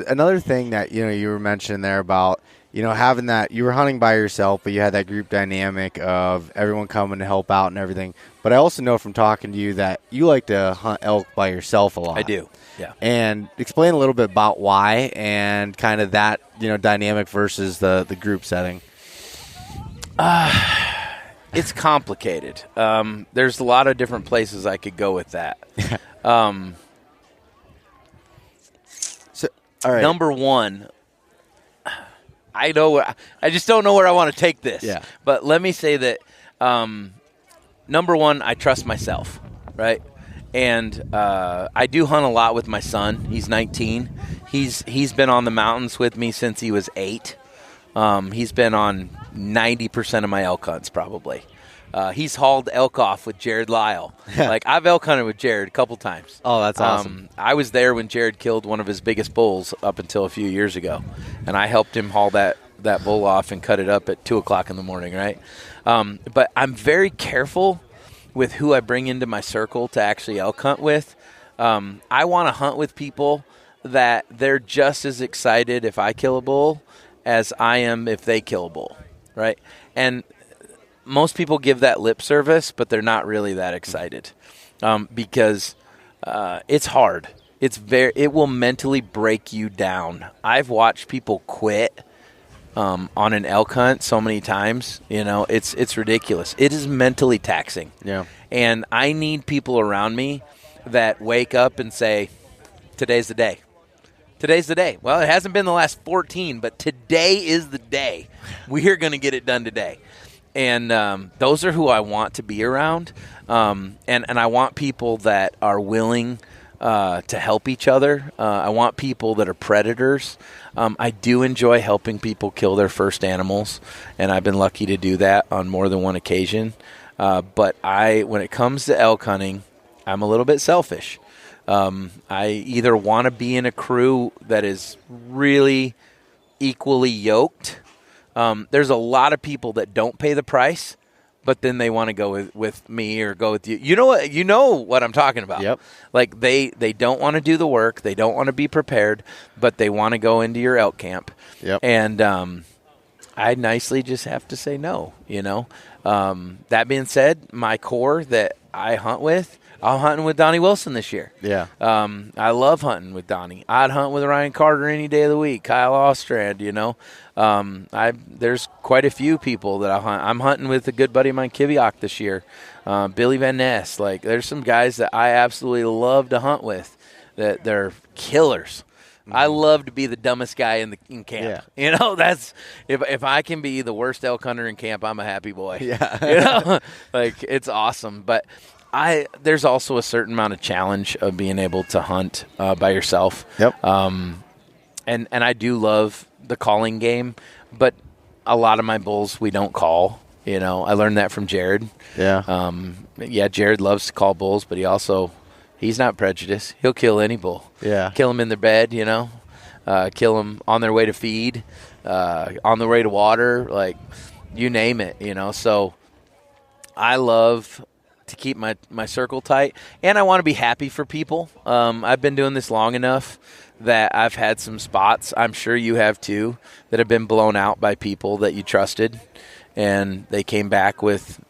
another thing that, you were mentioning there about, having that, you were hunting by yourself, but you had that group dynamic of everyone coming to help out and everything. But I also know from talking to you that you like to hunt elk by yourself a lot. I do, yeah. And explain a little bit about why and kind of that, dynamic versus the group setting. It's complicated. There's a lot of different places I could go with that. So, all right. Number one, I just don't know where I want to take this. Yeah. But let me say that, number one, I trust myself, right? And I do hunt a lot with my son. He's 19. He's been on the mountains with me since he was 8. He's been on 90% of my elk hunts probably. He's hauled elk off with Jared Lyle. Like, I've elk hunted with Jared a couple times. Oh, that's awesome. I was there when Jared killed one of his biggest bulls up until a few years ago, and I helped him haul that bull off and cut it up at 2 o'clock in the morning, right? But I'm very careful with who I bring into my circle to actually elk hunt with. I want to hunt with people that they're just as excited if I kill a bull as I am if they kill a bull, right? And most people give that lip service, but they're not really that excited, because It's hard. It will mentally break you down. I've watched people quit on an elk hunt so many times. It's ridiculous. It is mentally taxing. Yeah. And I need people around me that wake up and say, today's the day. Today's the day. Well, it hasn't been the last 14, but today is the day. We are going to get it done today. And those are who I want to be around. And I want people that are willing to help each other. I want people that are predators. I do enjoy helping people kill their first animals, and I've been lucky to do that on more than one occasion. But when it comes to elk hunting, I'm a little bit selfish. I either want to be in a crew that is really equally yoked. There's a lot of people that don't pay the price, but then they want to go with me or go with you. You know what I'm talking about. Yep. Like they don't want to do the work. They don't want to be prepared, but they want to go into your elk camp. Yep. And I nicely just have to say no, That being said, my core that I hunt with, I'm hunting with Donnie Wilson this year. Yeah. I love hunting with Donnie. I'd hunt with Ryan Carter any day of the week. Kyle Ostrand, there's quite a few people that I hunt. I'm hunting with a good buddy of mine, Kiviak, this year. Billy Van Ness. Like, there's some guys that I absolutely love to hunt with. That they're killers. I love to be the dumbest guy in camp. Yeah. That's if I can be the worst elk hunter in camp, I'm a happy boy. Yeah. Like, it's awesome. But there's also a certain amount of challenge of being able to hunt by yourself. Yep. And I do love the calling game, but a lot of my bulls we don't call. I learned that from Jared. Yeah. Jared loves to call bulls, but he's not prejudiced. He'll kill any bull. Yeah. Kill them in their bed, kill them on their way to feed, on their way to water, like you name it, So I love to keep my circle tight, and I want to be happy for people. I've been doing this long enough that I've had some spots, I'm sure you have too, that have been blown out by people that you trusted, and they came back with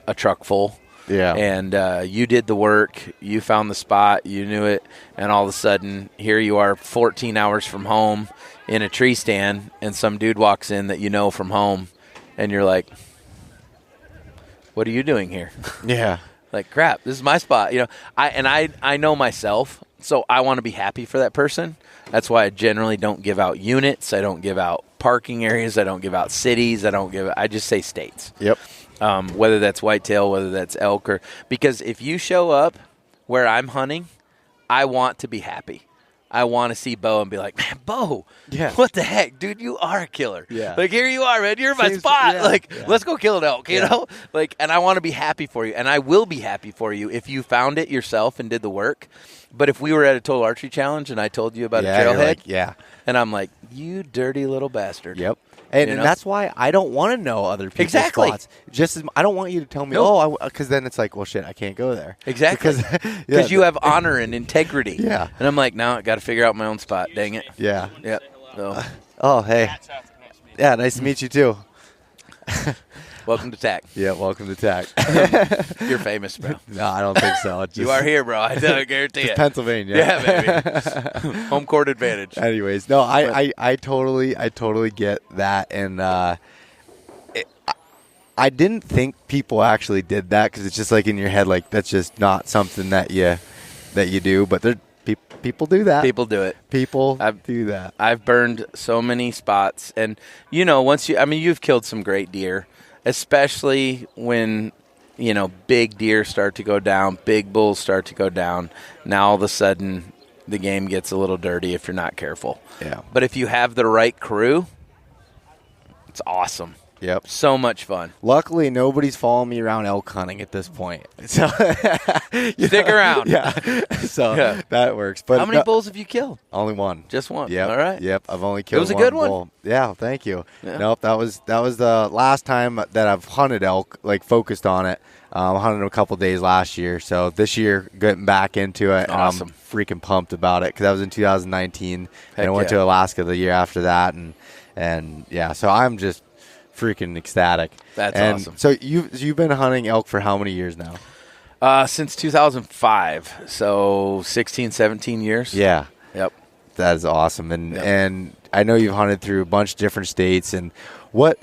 a truck full. Yeah. And you did the work, you found the spot, you knew it, and all of a sudden, here you are 14 hours from home in a tree stand, and some dude walks in that you know from home, and you're like, what are you doing here? Yeah. Like, crap, this is my spot. I know myself, so I want to be happy for that person. That's why I generally don't give out units. I don't give out parking areas. I don't give out cities. I just say states. Yep. Whether that's whitetail, whether that's elk, because if you show up where I'm hunting, I want to be happy. I want to see Beau and be like, man, Beau, what the heck, dude, you are a killer. Yeah. Like, here you are, man, you're my spot. Yeah. Let's go kill an elk, you know? Like, and I want to be happy for you, and I will be happy for you if you found it yourself and did the work. But if we were at a total archery challenge and I told you about a trailhead, and I'm like, you dirty little bastard. Yep. And that's why I don't want to know other people's spots. I don't want you to tell me, because then it's like, well, shit, I can't go there. Exactly. Because you have honor and integrity. Yeah. And I'm like, no, I got to figure out my own spot. Dang it. Yeah. Yep. So. Oh, hey. Yeah, nice to meet you, too. Welcome to TAC. Yeah, welcome to TAC. You're famous, bro. No, I don't think so. You are here, bro. I guarantee it. Pennsylvania. Yeah, baby. Home court advantage. Anyways, no, I totally get that, and I didn't think people actually did that because it's just like in your head, like that's just not something that you do, but people do that. People do it. People do that. I've burned so many spots, and you've killed some great deer. Especially when, big deer start to go down, big bulls start to go down. Now all of a sudden the game gets a little dirty if you're not careful. Yeah. But if you have the right crew, it's awesome. Yep. So much fun. Luckily, nobody's following me around elk hunting at this point. So stick around. Yeah. So that works. But how many bulls have you killed? Only one. Just one. Yep. All right. Yep. I've only killed one. It was a good bull. one. Yeah. Thank you. Yeah. Nope. That was the last time that I've hunted elk, like focused on it. I hunted a couple days last year, so this year getting back into it, awesome. And I'm freaking pumped about it because that was in 2019, and I went to Alaska the year after that, and so I'm just freaking ecstatic. That's and awesome. So you've been hunting elk for how many years now? Since 2005, so 16, 17 years. Yeah. Yep. That is awesome. And I know you've hunted through a bunch of different states. And how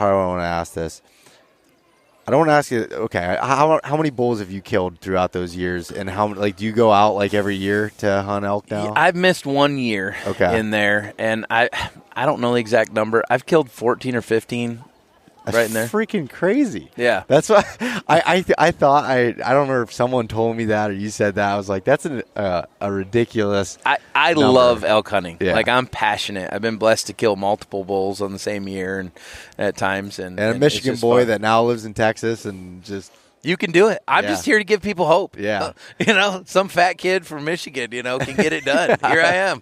do I want to ask this? I don't want to ask you, okay, how many bulls have you killed throughout those years? And do you go out like every year to hunt elk now? I've missed 1 year in there, and I don't know the exact number. I've killed 14 or 15 right in there. Freaking crazy. Yeah. That's why I thought, I don't remember if someone told me that or you said that. I was like, that's a ridiculous I number. love elk hunting. Yeah. Like, I'm passionate. I've been blessed to kill multiple bulls on the same year and at times. And a Michigan boy that now lives in Texas and just... You can do it. I'm just here to give people hope. Yeah. Some fat kid from Michigan, can get it done. Here I am.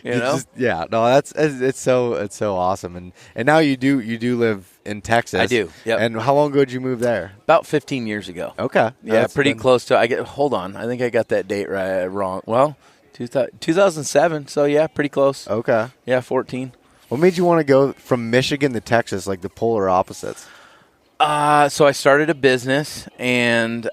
It's so awesome. And now you do live in Texas. I do. Yep. And how long ago did you move there? About 15 years ago. Okay. Yeah, pretty close to hold on. I think I got that date wrong. Well, 2007. So yeah, pretty close. Okay. Yeah, 14. What made you want to go from Michigan to Texas, like the polar opposites? So I started a business, and the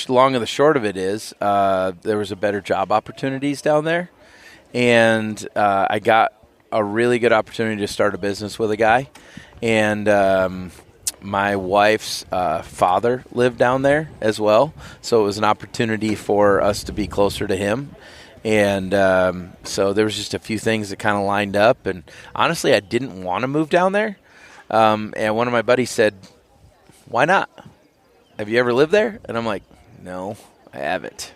long and the short of it is there was a better job opportunities down there, and I got a really good opportunity to start a business with a guy, and my wife's father lived down there as well, so it was an opportunity for us to be closer to him. And so there was just a few things that kind of lined up, and honestly, I didn't want to move down there. And one of my buddies said, "Why not? Have you ever lived there?" And I'm like, "No, I haven't."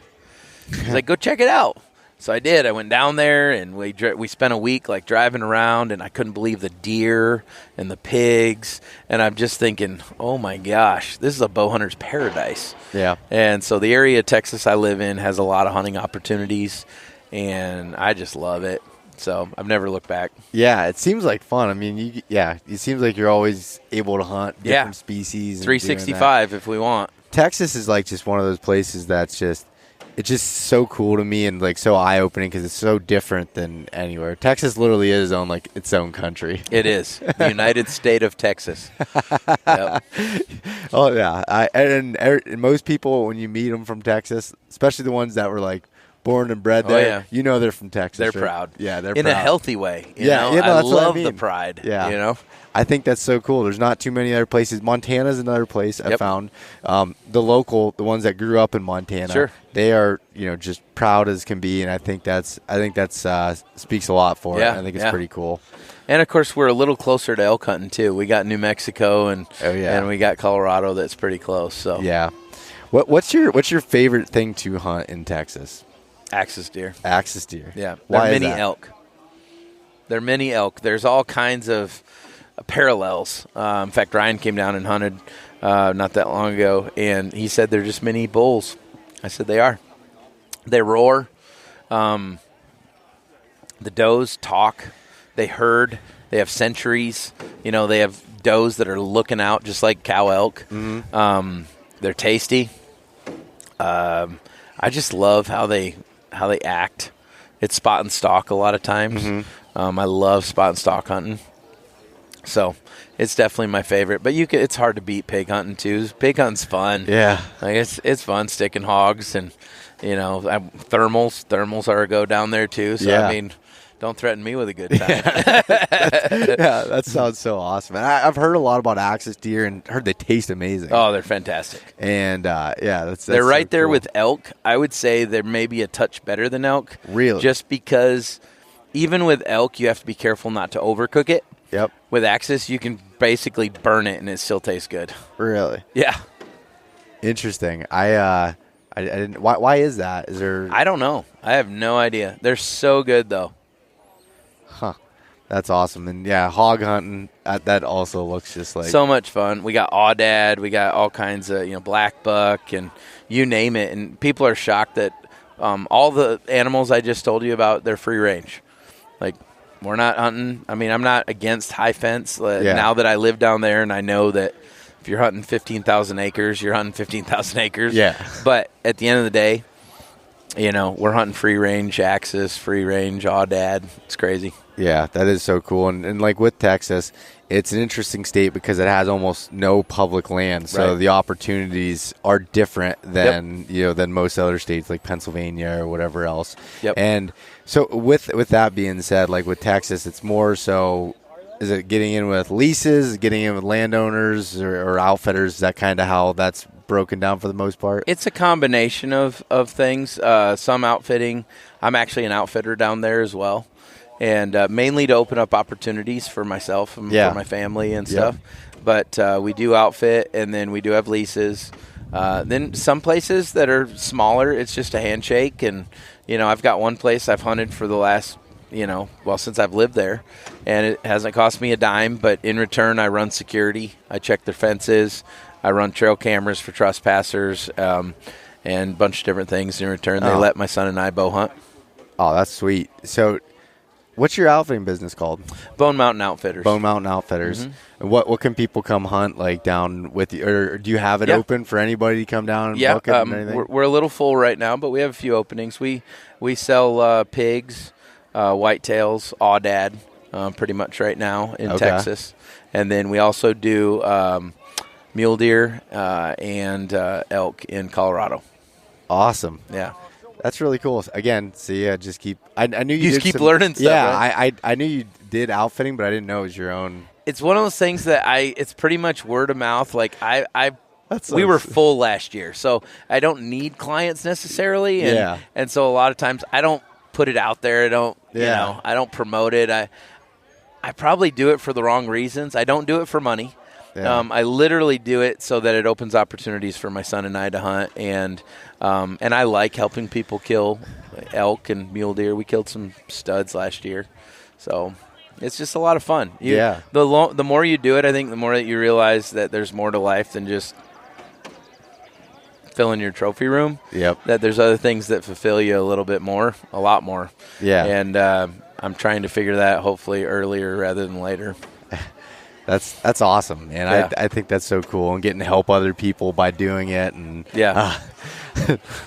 He's like, "Go check it out." So I did. I went down there, and we spent a week like driving around, and I couldn't believe the deer and the pigs. And I'm just thinking, oh my gosh, this is a bow hunter's paradise. Yeah. And so the area of Texas I live in has a lot of hunting opportunities, and I just love it. So I've never looked back. Yeah, it seems like fun. I mean, it seems like you're always able to hunt different species. 365 if we want. Texas is like just one of those places that's it's just so cool to me and like so eye-opening because it's so different than anywhere. Texas literally is its own country. It is. The United State of Texas. Yep. Oh, yeah. And most people, when you meet them from Texas, especially the ones that were like born and bred there, they're from Texas. They're right? proud. Yeah, they're in proud. a healthy way. I love the pride. Yeah. I think that's so cool. There's not too many other places. Montana's another place I found. The ones that grew up in Montana, they are, just proud as can be, and I think that's speaks a lot for it. I think it's pretty cool. And of course, we're a little closer to elk hunting too. We got New Mexico and we got Colorado that's pretty close. So yeah. What's your favorite thing to hunt in Texas? Axis deer. Axis deer. Yeah. Why They're mini elk. They're mini elk. There's all kinds of parallels. In fact, Ryan came down and hunted not that long ago, and he said they're just mini bulls. I said they are. They roar. The does talk. They herd. They have sentries. They have does that are looking out just like cow elk. Mm-hmm. They're tasty. I just love how they act. It's spot and stalk a lot of times. Mm-hmm. I love spot and stalk hunting. So it's definitely my favorite. But it's hard to beat pig hunting too. Pig hunting's fun. Yeah. It's fun sticking hogs and thermals. Thermals are a go down there too. So I mean, don't threaten me with a good time. That sounds so awesome. And I've heard a lot about axis deer and heard they taste amazing. Oh, they're fantastic. And that's they're right so there cool. with elk. I would say they're maybe a touch better than elk. Really? Just because even with elk, you have to be careful not to overcook it. Yep. With axis, you can basically burn it and it still tastes good. Really? Yeah. Interesting. I didn't. Why is that? Is there? I don't know. I have no idea. They're so good though. Huh. That's awesome. And hog hunting, that also looks just like so much fun. We got aoudad, we got all kinds of, black buck and you name it. And people are shocked that all the animals I just told you about, they're free range. Like, we're not hunting. I mean, I'm not against high fence. Now that I live down there and I know that if you're hunting 15,000 acres, you're hunting 15,000 acres. Yeah. But at the end of the day, we're hunting free range axis, free range aoudad. It's crazy. Yeah, that is so cool. And like with Texas, it's an interesting state because it has almost no public land. So the opportunities are different than, than most other states like Pennsylvania or whatever else. And so with that being said, like with Texas, it's more so, is it getting in with leases, getting in with landowners or outfitters? Is that kind of how that's broken down for the most part? It's a combination of things. Some outfitting. I'm actually an outfitter down there as well. And mainly to open up opportunities for myself and for my family and stuff. But we do outfit, and then we do have leases. Then some places that are smaller, it's just a handshake. And, I've got one place I've hunted for the last, since I've lived there. And it hasn't cost me a dime, but in return I run security. I check their fences. I run trail cameras for trespassers and a bunch of different things. In return, they let my son and I bow hunt. Oh, that's sweet. So what's your outfitting business called? Bone Mountain Outfitters. Bone Mountain Outfitters. Mm-hmm. And what can people come hunt like down with you? Or do you have it open for anybody to come down and book it and anything? We're a little full right now, but we have a few openings. We sell pigs, whitetails, aoudad, pretty much right now in Texas. And then we also do mule deer and elk in Colorado. Awesome. Yeah. That's really cool. Again, see, I just keep. I knew you just keep learning stuff. Yeah, right? I knew you did outfitting, but I didn't know it was your own. It's one of those things that it's pretty much word of mouth. Like we were full last year, so I don't need clients necessarily. And so a lot of times I don't put it out there. I don't, I don't promote it. I probably do it for the wrong reasons. I don't do it for money. Yeah. I literally do it so that it opens opportunities for my son and I to hunt, and I like helping people kill elk and mule deer. We killed some studs last year, so it's just a lot of fun. The more you do it, I think the more that you realize that there's more to life than just filling your trophy room. Yep. That there's other things that fulfill you a little bit more, a lot more. Yeah. And I'm trying to figure that hopefully earlier rather than later. That's awesome, man. Yeah. I think that's so cool, and getting to help other people by doing it. And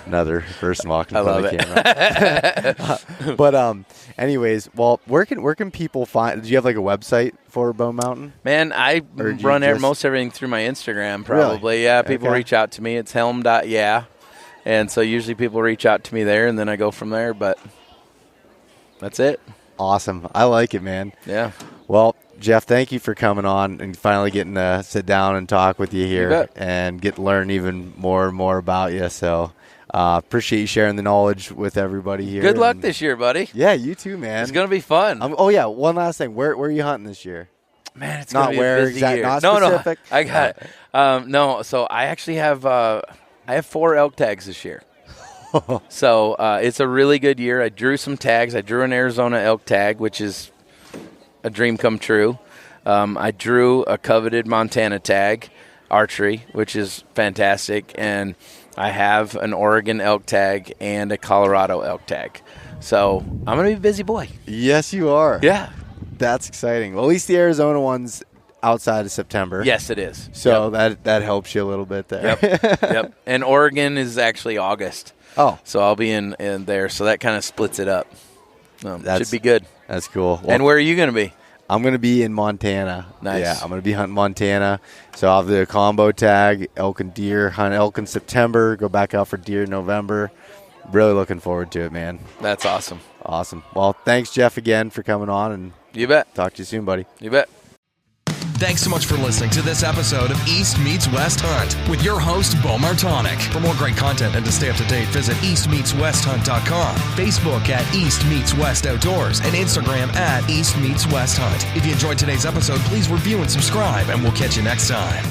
another person walking in front of the camera. But anyways, well, where can people find? Do you have like a website for Beau Mountain? Man, I run most everything through my Instagram. Probably, really? Yeah. People reach out to me. It's helm.yeah, and so usually people reach out to me there, and then I go from there. But that's it. Awesome. I like it, man. Yeah. Well, Jeff, thank you for coming on and finally getting to sit down and talk with you here and get to learn even more and more about you. So appreciate you sharing the knowledge with everybody here. Good luck this year, buddy. Yeah, you too, man. It's going to be fun. One last thing. Where are you hunting this year? Man, it's going to be a busy year. Not specific? No, I got it. No, so I actually have 4 elk tags this year. So it's a really good year. I drew some tags. I drew an Arizona elk tag, which is a dream come true. I drew a coveted Montana tag, archery, which is fantastic, and I have an Oregon elk tag and a Colorado elk tag. So I'm going to be a busy boy. Yes, you are. Yeah. That's exciting. Well, at least the Arizona one's outside of September. Yes, it is. So that helps you a little bit there. Yep. And Oregon is actually August. Oh. So I'll be in there, so that kind of splits it up. Should be good. That's cool. Well, and where are you going to be? I'm going to be in Montana. Nice. Yeah, I'm going to be hunting Montana. So I'll have the combo tag, elk and deer, hunt elk in September, go back out for deer in November. Really looking forward to it, man. That's awesome. Awesome. Well, thanks, Jeff, again for coming on. And you bet. Talk to you soon, buddy. You bet. Thanks so much for listening to this episode of East Meets West Hunt with your host, Beau Martonik. For more great content and to stay up to date, visit eastmeetswesthunt.com, Facebook at East Meets West Outdoors, and Instagram at East Meets West Hunt. If you enjoyed today's episode, please review and subscribe, and we'll catch you next time.